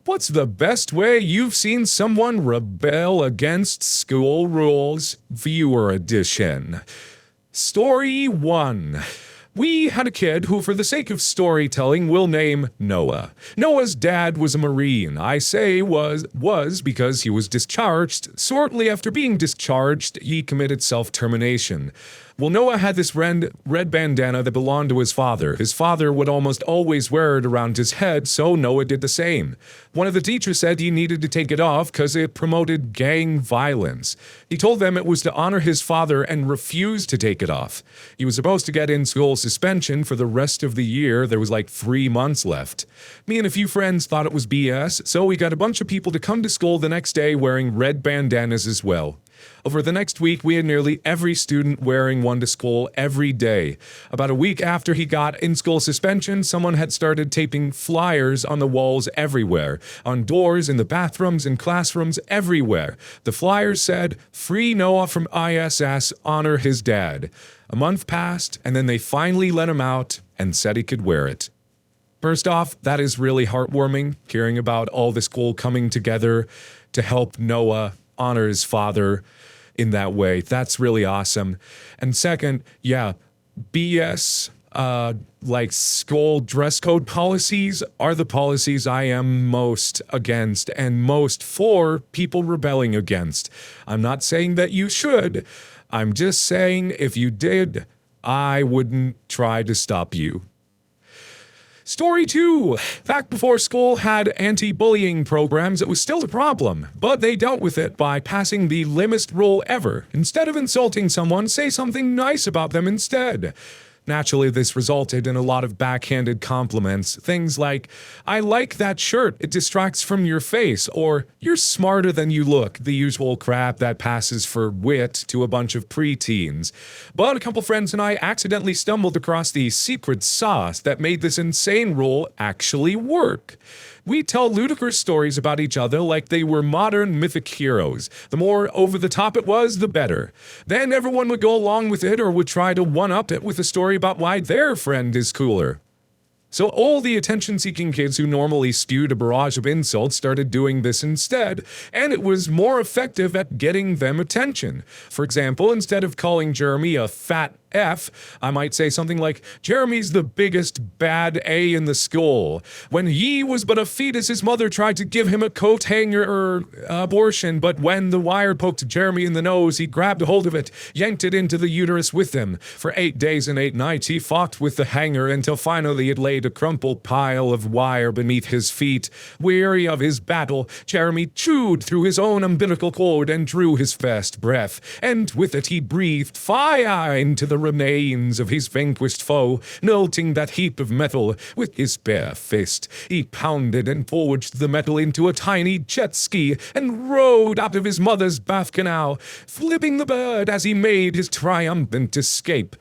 What's the best way you've seen someone rebel against school rules? Viewer edition. Story 1. We had a kid who, for the sake of storytelling, we'll name Noah. Noah's dad was a Marine. I say was because he was discharged. Shortly after being discharged, he committed self-termination. Well, Noah had this red bandana that belonged to his father. His father would almost always wear it around his head, so Noah did the same. One of the teachers said he needed to take it off because it promoted gang violence. He told them it was to honor his father and refused to take it off. He was supposed to get in-school suspension for the rest of the year. There was like 3 months left. Me and a few friends thought it was BS, so we got a bunch of people to come to school the next day wearing red bandanas as well. Over the next week, we had nearly every student wearing one to school every day. About a week after he got in-school suspension, someone had started taping flyers on the walls everywhere, on doors, in the bathrooms, in classrooms, everywhere. The flyers said, "Free Noah from ISS, honor his dad." A month passed, and then they finally let him out and said he could wear it. First off, that is really heartwarming, hearing about all the school coming together to help Noah honor his father in that way. That's really awesome. And second, yeah, BS, like school dress code policies are the policies I am most against and most for people rebelling against. I'm not saying that you should. I'm just saying if you did, I wouldn't try to stop you. Story 2. Back before school had anti-bullying programs, it was still a problem, but they dealt with it by passing the lamest rule ever. Instead of insulting someone, say something nice about them instead. Naturally, this resulted in a lot of backhanded compliments. Things like, "I like that shirt, it distracts from your face," or "You're smarter than you look," the usual crap that passes for wit to a bunch of preteens. But a couple friends and I accidentally stumbled across the secret sauce that made this insane rule actually work. We tell ludicrous stories about each other like they were modern mythic heroes. The more over the top it was, the better. Then everyone would go along with it or would try to one-up it with a story about why their friend is cooler. So all the attention-seeking kids who normally spewed a barrage of insults started doing this instead, and it was more effective at getting them attention. For example, instead of calling Jeremy a fat F, I might say something like, "Jeremy's the biggest bad A in the school. When he was but a fetus, his mother tried to give him a coat hanger abortion, but when the wire poked Jeremy in the nose, he grabbed a hold of it, yanked it into the uterus with him. For 8 days and 8 nights, he fought with the hanger until finally it laid a crumpled pile of wire beneath his feet. Weary of his battle, Jeremy chewed through his own umbilical cord and drew his first breath, and with it he breathed fire into the remains of his vanquished foe, melting that heap of metal with his bare fist. He pounded and forged the metal into a tiny jet ski and rode out of his mother's bath canal, flipping the bird as he made his triumphant escape."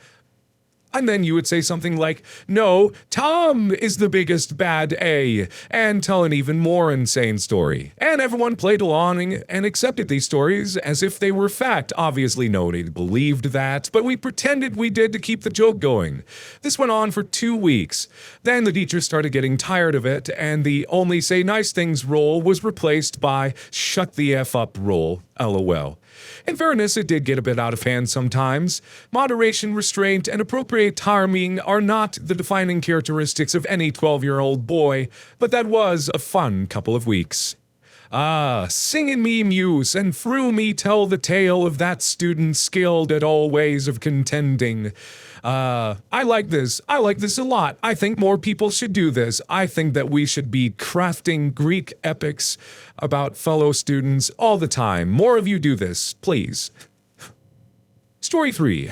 And then you would say something like, "No, Tom is the biggest bad A," and tell an even more insane story. And everyone played along and accepted these stories as if they were fact. Obviously nobody believed that, but we pretended we did to keep the joke going. This went on for 2 weeks. Then the teachers started getting tired of it, and the only say nice things rule was replaced by shut the F up rule, LOL. In fairness, it did get a bit out of hand sometimes. Moderation, restraint, and appropriate timing are not the defining characteristics of any 12-year-old boy, but that was a fun couple of weeks. Sing in me muse, and through me tell the tale of that student skilled at all ways of contending. I like this a lot. I think more people should do this. I think that we should be crafting Greek epics about fellow students all the time. More of you do this, please. Story 3.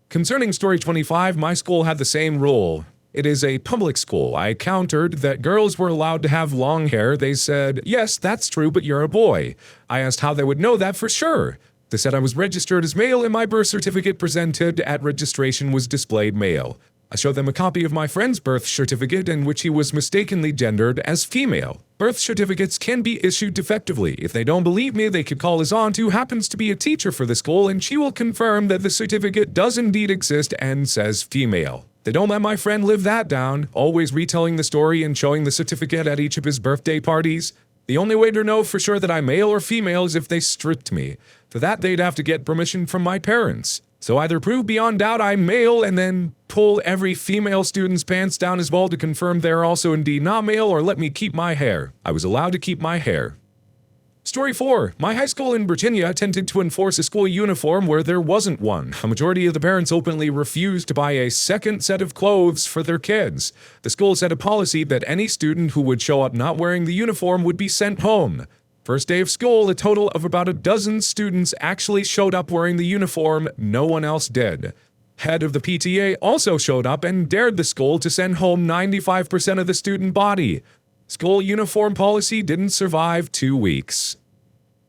Concerning story 25, my school had the same rule. It is a public school. I countered that girls were allowed to have long hair. They said, "Yes, that's true, but you're a boy." I asked how they would know that for sure. They said I was registered as male and my birth certificate presented at registration was displayed male. I showed them a copy of my friend's birth certificate in which he was mistakenly gendered as female. Birth certificates can be issued defectively. If they don't believe me, they could call his aunt, who happens to be a teacher for the school, and she will confirm that the certificate does indeed exist and says female. They don't let my friend live that down, always retelling the story and showing the certificate at each of his birthday parties. The only way to know for sure that I'm male or female is if they stripped me. For that, they'd have to get permission from my parents. So either prove beyond doubt I'm male and then pull every female student's pants down as well to confirm they're also indeed not male, or let me keep my hair. I was allowed to keep my hair. Story 4. My high school in Virginia attempted to enforce a school uniform where there wasn't one. A majority of the parents openly refused to buy a second set of clothes for their kids. The school set a policy that any student who would show up not wearing the uniform would be sent home. First day of school, a total of about a dozen students actually showed up wearing the uniform. No one else did. Head of the PTA also showed up and dared the school to send home 95% of the student body. School uniform policy didn't survive 2 weeks.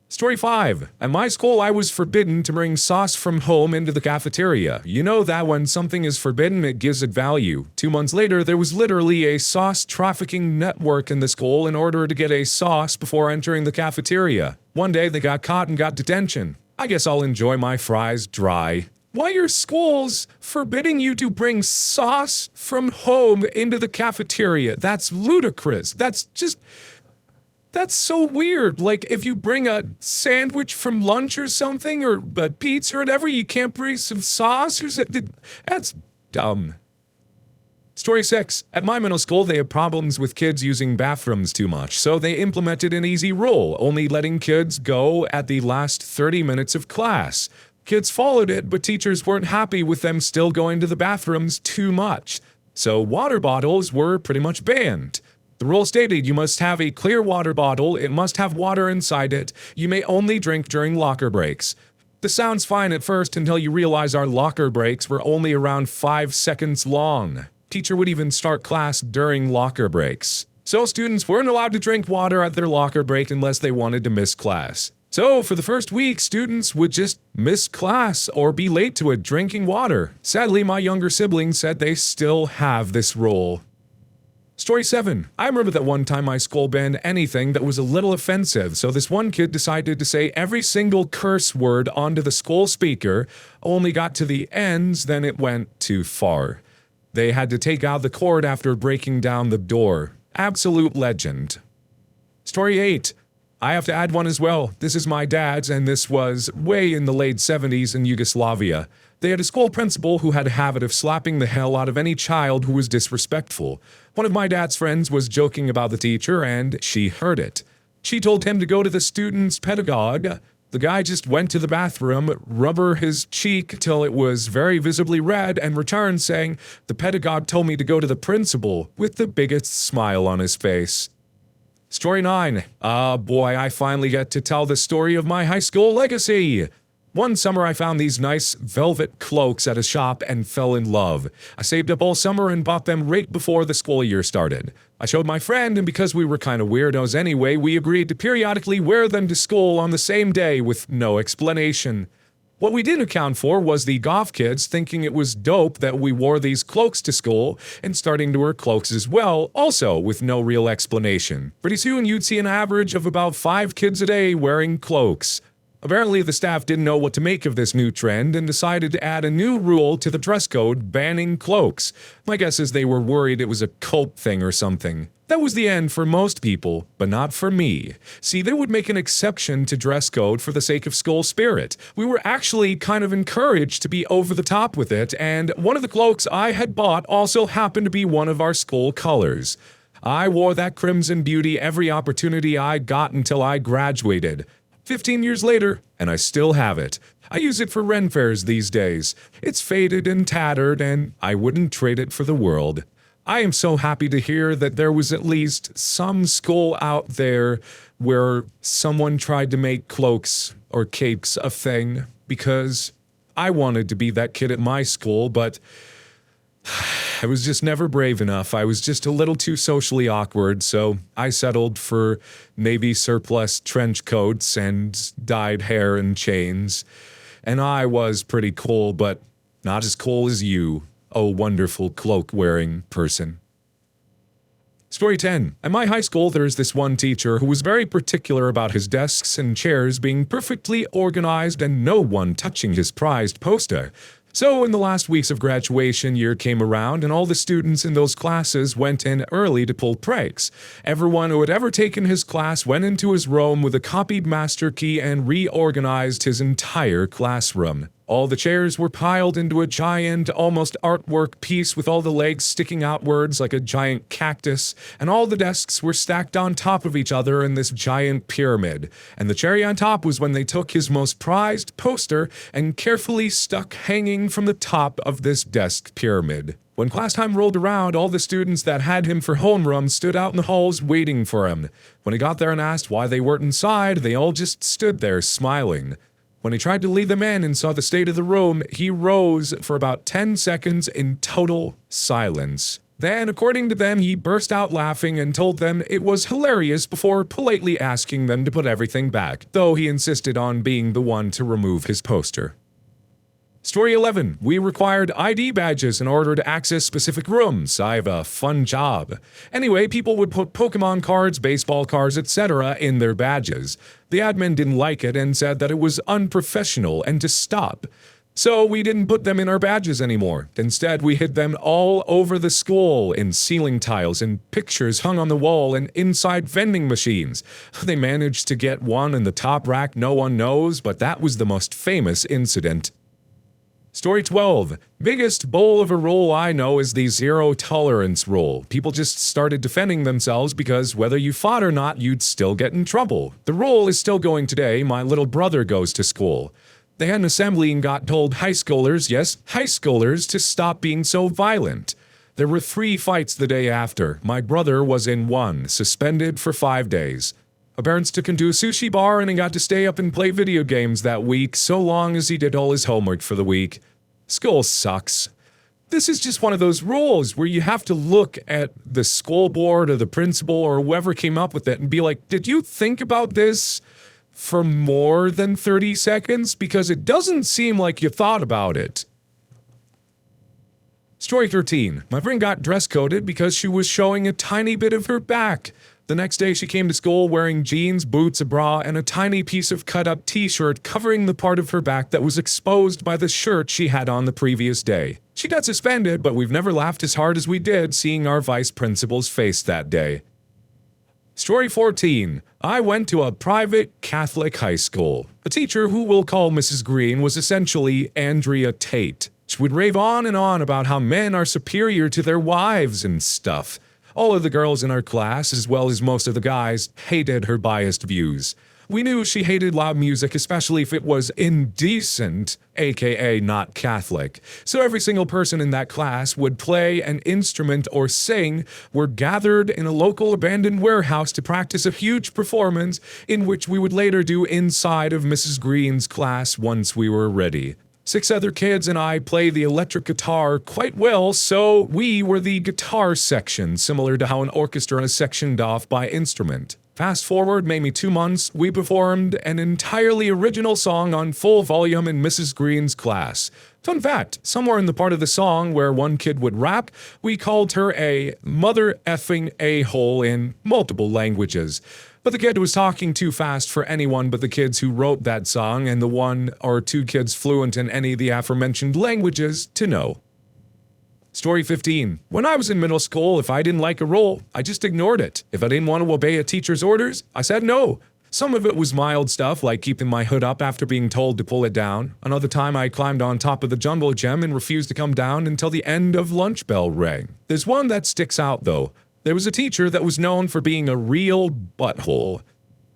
Story 5. At my school, I was forbidden to bring sauce from home into the cafeteria. You know that when something is forbidden, it gives it value. 2 months later, there was literally a sauce trafficking network in the school in order to get a sauce before entering the cafeteria. One day, they got caught and got detention. I guess I'll enjoy my fries dry. Why are schools forbidding you to bring sauce from home into the cafeteria? That's ludicrous. That's so weird. Like, if you bring a sandwich from lunch or something, or a pizza or whatever, you can't bring some sauce or something. That's dumb. Story 6. At my middle school, they had problems with kids using bathrooms too much, so they implemented an easy rule, only letting kids go at the last 30 minutes of class. Kids followed it, but teachers weren't happy with them still going to the bathrooms too much. So water bottles were pretty much banned. The rule stated you must have a clear water bottle, it must have water inside it, you may only drink during locker breaks. This sounds fine at first until you realize our locker breaks were only around 5 seconds long. Teacher would even start class during locker breaks. So students weren't allowed to drink water at their locker break unless they wanted to miss class. So, for the first week, students would just miss class or be late to it drinking water. Sadly, my younger siblings said they still have this rule. Story 7. I remember that one time my school banned anything that was a little offensive, so this one kid decided to say every single curse word onto the school speaker, only got to the ends, then it went too far. They had to take out the cord after breaking down the door. Absolute legend. Story 8. I have to add one as well. This is my dad's, and this was way in the late 70s in Yugoslavia. They had a school principal who had a habit of slapping the hell out of any child who was disrespectful. One of my dad's friends was joking about the teacher, and she heard it. She told him to go to the student's pedagogue. The guy just went to the bathroom, rubbed his cheek till it was very visibly red, and returned saying, "The pedagogue told me to go to the principal," with the biggest smile on his face. Story 9. Boy, I finally get to tell the story of my high school legacy. One summer I found these nice velvet cloaks at a shop and fell in love. I saved up all summer and bought them right before the school year started. I showed my friend, and because we were kind of weirdos anyway, we agreed to periodically wear them to school on the same day with no explanation. What we didn't account for was the goth kids thinking it was dope that we wore these cloaks to school and starting to wear cloaks as well, also with no real explanation. Pretty soon you'd see an average of about 5 kids a day wearing cloaks. Apparently the staff didn't know what to make of this new trend and decided to add a new rule to the dress code banning cloaks. My guess is they were worried it was a cult thing or something. That was the end for most people, but not for me. See, they would make an exception to dress code for the sake of school spirit. We were actually kind of encouraged to be over the top with it, and one of the cloaks I had bought also happened to be one of our school colors. I wore that crimson beauty every opportunity I got until I graduated. 15 years later, and I still have it. I use it for Ren fairs these days. It's faded and tattered, and I wouldn't trade it for the world. I am so happy to hear that there was at least some school out there where someone tried to make cloaks or capes a thing, because I wanted to be that kid at my school, but I was just never brave enough. I was just a little too socially awkward, so I settled for Navy surplus trench coats and dyed hair and chains. And I was pretty cool, but not as cool as you, oh wonderful cloak-wearing person. Story 10. At my high school, there's this one teacher who was very particular about his desks and chairs being perfectly organized and no one touching his prized poster. So in the last weeks of graduation year came around and all the students in those classes went in early to pull pranks. Everyone who had ever taken his class went into his room with a copied master key and reorganized his entire classroom. All the chairs were piled into a giant, almost artwork piece with all the legs sticking outwards like a giant cactus, and all the desks were stacked on top of each other in this giant pyramid. And the cherry on top was when they took his most prized poster and carefully stuck hanging from the top of this desk pyramid. When class time rolled around, all the students that had him for homeroom stood out in the halls waiting for him. When he got there and asked why they weren't inside, they all just stood there smiling. When he tried to lead them in and saw the state of the room, he rose for about 10 seconds in total silence. Then, according to them, he burst out laughing and told them it was hilarious before politely asking them to put everything back, though he insisted on being the one to remove his poster. Story 11. We required ID badges in order to access specific rooms. I have a fun job. Anyway, people would put Pokemon cards, baseball cards, etc. in their badges. The admin didn't like it and said that it was unprofessional and to stop. So we didn't put them in our badges anymore. Instead, we hid them all over the school in ceiling tiles and pictures hung on the wall and inside vending machines. They managed to get one in the top rack no one knows, but that was the most famous incident. Story 12. Biggest bowl of a rule I know is the zero tolerance rule. People just started defending themselves because whether you fought or not, you'd still get in trouble. The rule is still going today. My little brother goes to school. They had an assembly and got told high schoolers, yes, high schoolers, to stop being so violent. There were 3 fights the day after. My brother was in one, suspended for 5 days. Our parents took him to a sushi bar and he got to stay up and play video games that week so long as he did all his homework for the week. School sucks. This is just one of those rules where you have to look at the school board or the principal or whoever came up with it and be like, did you think about this for more than 30 seconds? Because it doesn't seem like you thought about it. Story 13. My friend got dress coded because she was showing a tiny bit of her back. The next day she came to school wearing jeans, boots, a bra, and a tiny piece of cut-up t-shirt covering the part of her back that was exposed by the shirt she had on the previous day. She got suspended, but we've never laughed as hard as we did seeing our vice principal's face that day. Story 14. I went to a private Catholic high school. A teacher who we'll call Mrs. Green was essentially Andrea Tate. She would rave on and on about how men are superior to their wives and stuff. All of the girls in our class, as well as most of the guys, hated her biased views. We knew she hated loud music, especially if it was indecent, aka not Catholic. So every single person in that class would play an instrument or sing, were gathered in a local abandoned warehouse to practice a huge performance in which we would later do inside of Mrs. Green's class once we were ready. 6 other kids and I play the electric guitar quite well, so we were the guitar section, similar to how an orchestra is sectioned off by instrument. Fast forward maybe 2 months, we performed an entirely original song on full volume in Mrs. Green's class. Fun fact, somewhere in the part of the song where one kid would rap, we called her a mother effing a-hole in multiple languages. But the kid was talking too fast for anyone but the kids who wrote that song and the 1 or 2 kids fluent in any of the aforementioned languages to know. Story 15. When I was in middle school, if I didn't like a rule, I just ignored it. If I didn't want to obey a teacher's orders, I said no. Some of it was mild stuff, like keeping my hood up after being told to pull it down. Another time I climbed on top of the jumbo gym and refused to come down until the end of lunch bell rang. There's one that sticks out though. There was a teacher that was known for being a real butthole.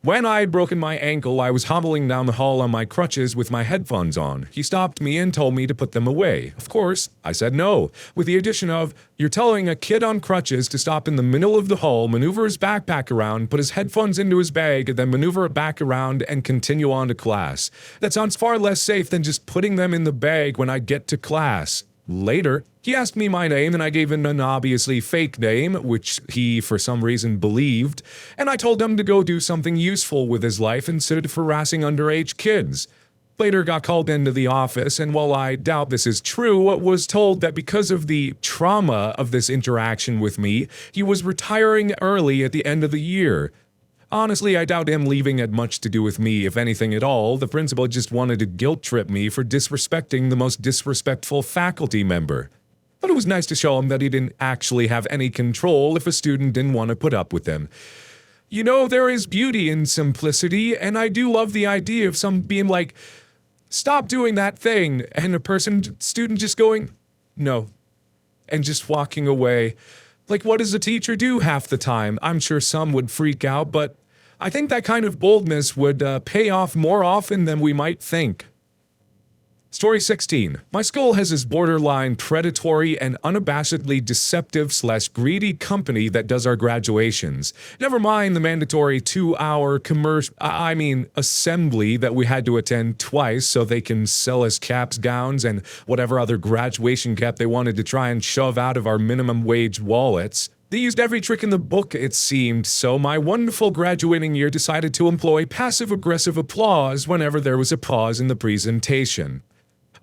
When I had broken my ankle, I was hobbling down the hall on my crutches with my headphones on. He stopped me and told me to put them away. Of course, I said no, with the addition of, you're telling a kid on crutches to stop in the middle of the hall, maneuver his backpack around, put his headphones into his bag, and then maneuver it back around and continue on to class. That sounds far less safe than just putting them in the bag when I get to class. Later, he asked me my name and I gave him an obviously fake name, which he for some reason believed, and I told him to go do something useful with his life instead of harassing underage kids. Later got called into the office, and while I doubt this is true, was told that because of the trauma of this interaction with me, he was retiring early at the end of the year. Honestly, I doubt him leaving had much to do with me, if anything at all. The principal just wanted to guilt-trip me for disrespecting the most disrespectful faculty member. But it was nice to show him that he didn't actually have any control if a student didn't want to put up with him. You know, there is beauty in simplicity, and I do love the idea of some being like, stop doing that thing, and student just going, no, and just walking away. Like, what does a teacher do half the time? I'm sure some would freak out, but I think that kind of boldness would pay off more often than we might think. Story 16. My school has this borderline predatory and unabashedly deceptive/greedy company that does our graduations. Never mind the mandatory 2-hour assembly that we had to attend twice so they can sell us caps, gowns, and whatever other graduation cap they wanted to try and shove out of our minimum wage wallets. They used every trick in the book, it seemed, so my wonderful graduating year decided to employ passive-aggressive applause whenever there was a pause in the presentation.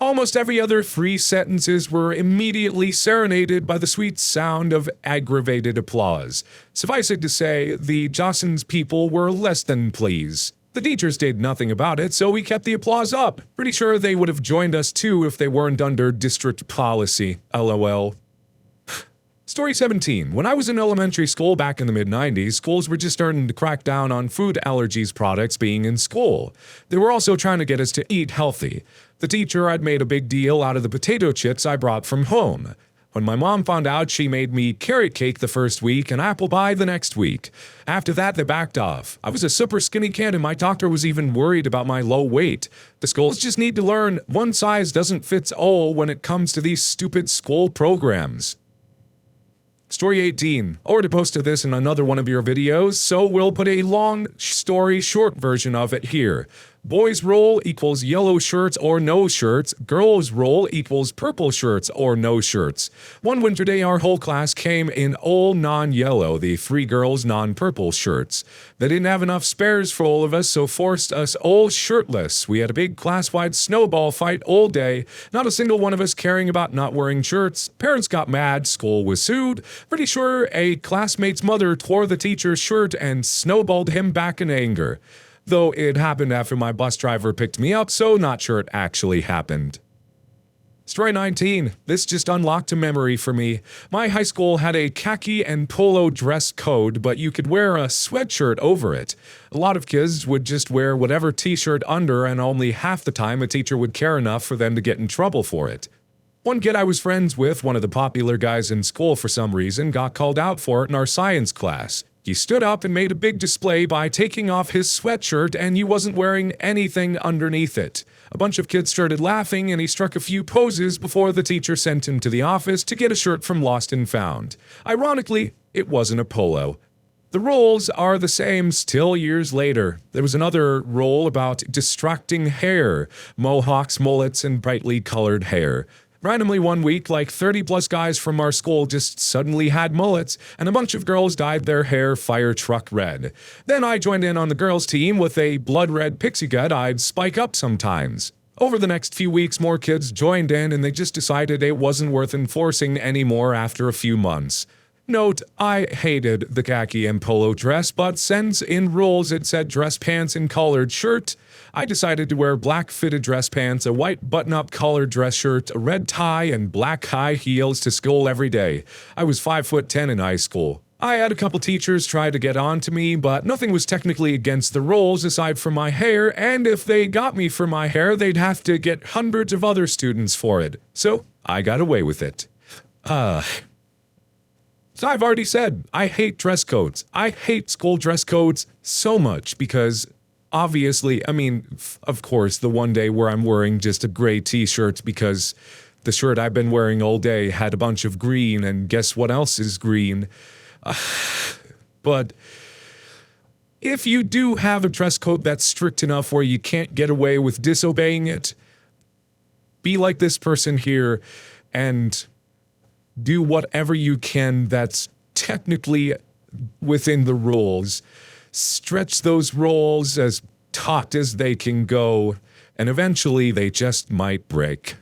Almost every other 3 sentences were immediately serenaded by the sweet sound of aggravated applause. Suffice it to say, the Jostens people were less than pleased. The teachers did nothing about it, so we kept the applause up. Pretty sure they would have joined us too if they weren't under district policy. LOL. Story 17. When I was in elementary school back in the mid-90s, schools were just starting to crack down on food allergies products being in school. They were also trying to get us to eat healthy. The teacher had made a big deal out of the potato chips I brought from home. When my mom found out, she made me carrot cake the first week and apple pie the next week. After that, they backed off. I was a super skinny kid and my doctor was even worried about my low weight. The schools just need to learn one size doesn't fit all when it comes to these stupid school programs. Story 18. Or to post to this in another one of your videos, so we'll put a long story short version of it here. Boys' roll equals yellow shirts or no shirts. Girls' roll equals purple shirts or no shirts. One winter day, our whole class came in all non-yellow, the 3 girls non-purple shirts. They didn't have enough spares for all of us, so forced us all shirtless. We had a big class-wide snowball fight all day, not a single one of us caring about not wearing shirts. Parents got mad, school was sued. Pretty sure a classmate's mother tore the teacher's shirt and snowballed him back in anger. Though it happened after my bus driver picked me up, so not sure it actually happened. Story 19. This just unlocked a memory for me. My high school had a khaki and polo dress code, but you could wear a sweatshirt over it. A lot of kids would just wear whatever t-shirt under, and only half the time a teacher would care enough for them to get in trouble for it. One kid I was friends with, one of the popular guys in school for some reason, got called out for it in our science class. He stood up and made a big display by taking off his sweatshirt and he wasn't wearing anything underneath it. A bunch of kids started laughing and he struck a few poses before the teacher sent him to the office to get a shirt from Lost and Found. Ironically, it wasn't a polo. The roles are the same still years later. There was another role about distracting hair, mohawks, mullets, and brightly colored hair. Randomly one week, like 30-plus guys from our school just suddenly had mullets, and a bunch of girls dyed their hair fire truck red. Then I joined in on the girls' team with a blood-red pixie cut I'd spike up sometimes. Over the next few weeks, more kids joined in, and they just decided it wasn't worth enforcing anymore after a few months. Note, I hated the khaki and polo dress, but since in rules it said dress pants and collared shirt, I decided to wear black fitted dress pants, a white button-up collared dress shirt, a red tie, and black high heels to school every day. I was 5'10" in high school. I had a couple teachers try to get on to me, but nothing was technically against the rules aside from my hair, and if they got me for my hair, they'd have to get hundreds of other students for it. So, I got away with it. So I've already said, I hate dress codes. I hate school dress codes so much because, obviously, of course, the one day where I'm wearing just a gray t-shirt because the shirt I've been wearing all day had a bunch of green, and guess what else is green? But if you do have a dress code that's strict enough where you can't get away with disobeying it, be like this person here and do whatever you can that's technically within the rules. Stretch those rules as taut as they can go, and eventually they just might break.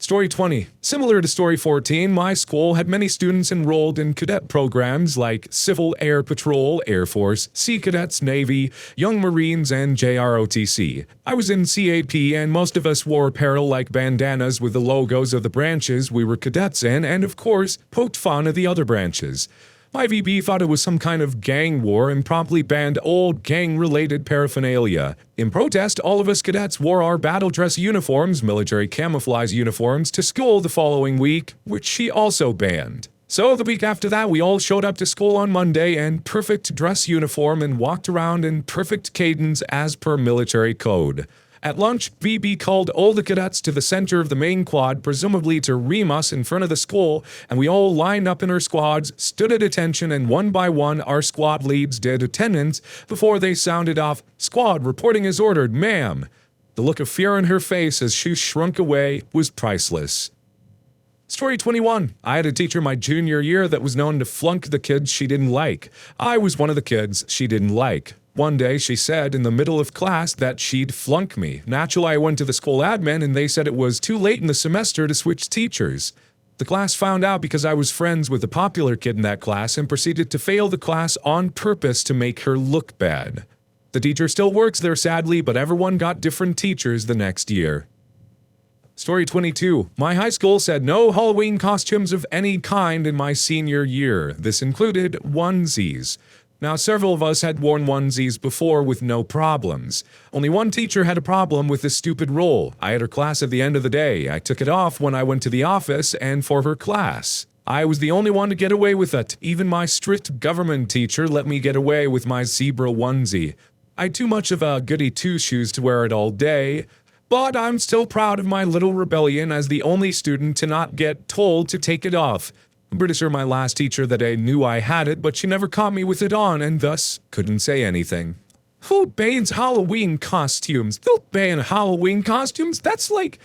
Story 20. Similar to Story 14, my school had many students enrolled in cadet programs like Civil Air Patrol, Air Force, Sea Cadets, Navy, Young Marines, and JROTC. I was in CAP, and most of us wore apparel like bandanas with the logos of the branches we were cadets in, and of course, poked fun at the other branches. My VB thought it was some kind of gang war and promptly banned old gang-related paraphernalia. In protest, all of us cadets wore our battle dress uniforms, military camouflage uniforms, to school the following week, which she also banned. So the week after that, we all showed up to school on Monday in perfect dress uniform and walked around in perfect cadence as per military code. At lunch, VB called all the cadets to the center of the main quad, presumably to ream us in front of the school, and we all lined up in our squads, stood at attention, and one by one our squad leads did attendance before they sounded off, "Squad reporting as ordered, ma'am." The look of fear on her face as she shrunk away was priceless. Story 21. I had a teacher my junior year that was known to flunk the kids she didn't like. I was one of the kids she didn't like. One day, she said in the middle of class that she'd flunk me. Naturally, I went to the school admin and they said it was too late in the semester to switch teachers. The class found out because I was friends with the popular kid in that class and proceeded to fail the class on purpose to make her look bad. The teacher still works there sadly, but everyone got different teachers the next year. Story 22. My high school said no Halloween costumes of any kind in my senior year. This included onesies. Now, several of us had worn onesies before with no problems. Only one teacher had a problem with this stupid rule. I had her class at the end of the day. I took it off when I went to the office and for her class. I was the only one to get away with it. Even my strict government teacher let me get away with my zebra onesie. I had too much of a goody two-shoes to wear it all day, but I'm still proud of my little rebellion as the only student to not get told to take it off. I'm pretty sure my last teacher that I knew I had it, but she never caught me with it on and thus couldn't say anything. Who bans Halloween costumes? They'll ban Halloween costumes? That's like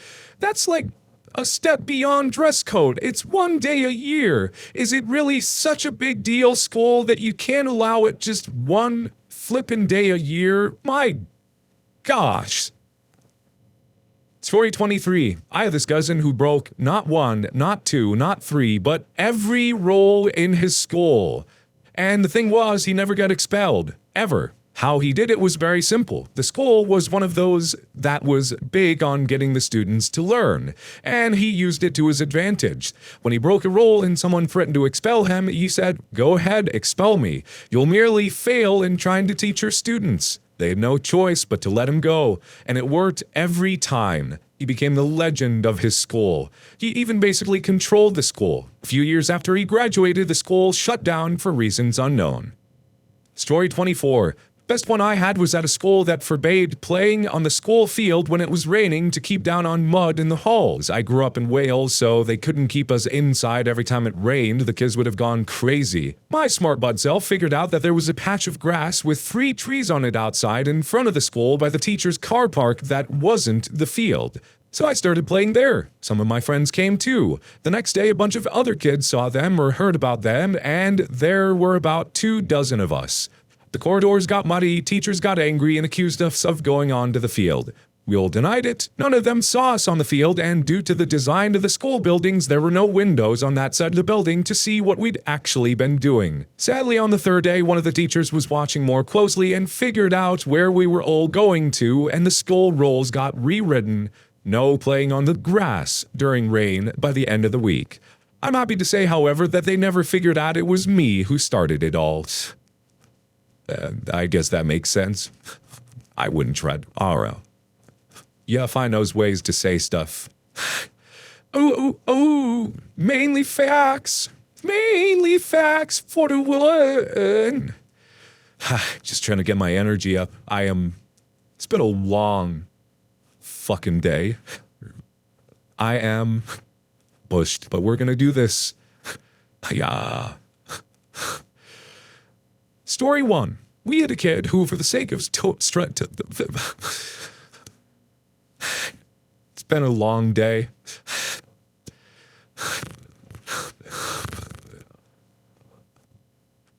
a step beyond dress code. It's one day a year. Is it really such a big deal, school, that you can't allow it just one flippin' day a year? My gosh. Story 23. I had this cousin who broke not one, not two, not three, but every rule in his school. And the thing was, he never got expelled. Ever. How he did it was very simple. The school was one of those that was big on getting the students to learn, and he used it to his advantage. When he broke a rule and someone threatened to expel him, he said, "Go ahead, expel me. You'll merely fail in trying to teach your students." They had no choice but to let him go, and it worked every time. He became the legend of his school. He even basically controlled the school. A few years after he graduated, the school shut down for reasons unknown. Story 24. Best one I had was at a school that forbade playing on the school field when it was raining to keep down on mud in the halls. I grew up in Wales, so they couldn't keep us inside every time it rained. The kids would have gone crazy. My smart bud self figured out that there was a patch of grass with 3 trees on it outside in front of the school by the teacher's car park that wasn't the field. So I started playing there. Some of my friends came too. The next day, a bunch of other kids saw them or heard about them, and there were about 24 of us. The corridors got muddy, teachers got angry and accused us of going on to the field. We all denied it. None of them saw us on the field, and due to the design of the school buildings, there were no windows on that side of the building to see what we'd actually been doing. Sadly, on the 3rd day, one of the teachers was watching more closely and figured out where we were all going to, and the school rules got rewritten. No playing on the grass during rain by the end of the week. I'm happy to say, however, that they never figured out it was me who started it all. I guess that makes sense. I wouldn't tread. Alright. Yeah, find those ways to say stuff. Oh, mainly facts. Mainly facts for the one. Just trying to get my energy up. It's been a long fucking day. I am bushed, but we're gonna do this. Yeah. Story 1. We had a kid who, for the sake of it's been a long day.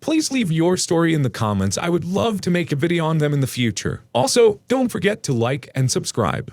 Please leave your story in the comments. I would love to make a video on them in the future. Also, don't forget to like and subscribe.